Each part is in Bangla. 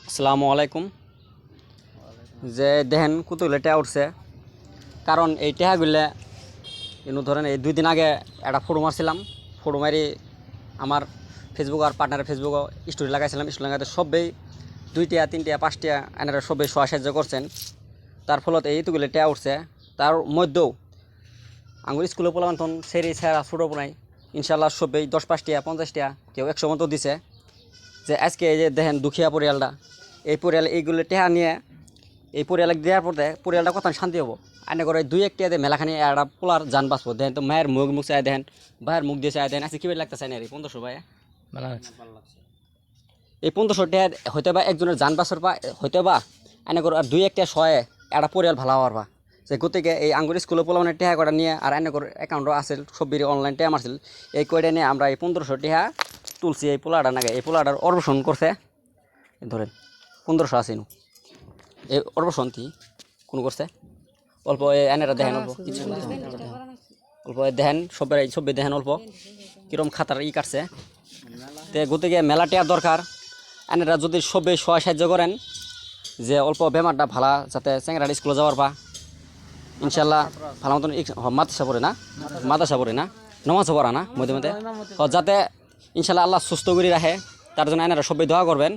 আসসালামু আলাইকুম। যে দেখেন কতগুলো টেহা উঠছে, কারণ এই টেহাগুলো ধরেন এই 2 দিন আগে একটা ফটো মারছিলাম। ফটো মারি আমার ফেসবুক আর পার্টনারের ফেসবুকও স্টোরি লাগাইছিলাম। স্টোরি লাগাতে সবাই 2টা 3টা 5টা এনারা সবাই সাহায্য করছেন। তার ফলত এইটুকুলো টেহা উঠছে। তার মধ্যেও আঙুর স্কুলে পোলাবান সেরি সেরা ছোটো বোনাই ইনশাল্লাহ সবাই 10-5টা 50টা কেউ 100 মতো দিছে। যে আজকে এই যে দেখেন দুঃখিয়া পরিয়ালটা, এই পরিয়াল এইগুলো টেহা নিয়ে এই পরিয়ালে দেওয়ার পরে পরিয়ালটা কত শান্তি হবো। আইনে করে 2-1টা দিয়ে মেলাখানি একটা পোলার যান বাঁচবো। দেখেন তো মায়ের মুখ চাই, দেখেন ভাইয়ের মুখ দিয়ে চাই, দেখেন আজকে কী লাগতে চাই না। এই 1500 ভাই এই 1500 টেহা হয়তো বা একজনের যান বাঁচার পা হয়তো বা আইনে করে আর 2-1টা শয়ে একটা পরিয়াল ভালো হওয়ার পা। যে গতিকে এই আঙ্গুর স্কুলে পোলামানে টেহা কটা নিয়ে আর আইনে করে অ্যাকাউন্টও আসছিল সব্বির অনলাইন টেহা মারছিল। এই কয়টা নিয়ে আমরা এই 1500 টেহা তুলছি। এই পোলাটা নাগে এই পোলাটার অর্পণ করছে ধরেন 1500 আসেন এই অর্পণটি কোন করছে অল্প এনেরা দেখেন অল্প কিছু অল্প দেখেন সবাই দেখেন অল্প কিরম খাতার কাটছে। তে গতিকে মেলা টেয়ার দরকার। এনারা যদি সবাই সাহায্য করেন যে অল্প বেমারটা ভালা যাতে চেংরাটা স্কুলে যাওয়ার পা ইনশাল্লাহ ভালো মতন মাদ্রাসা পড়ে না নমাজ পড়া না মধ্যে মধ্যে যাতে ইনশাল্লাহ আল্লাহ সুস্থ করে রাখে। তার জন্য এনারা সবাই দোয়া করবেন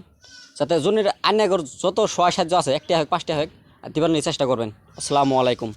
যাতে জনের আইনের যত সাহায্য আছে 1টা হোক 5টা হোক দিবার চেষ্টা করবেন। আসসালামু আলাইকুম।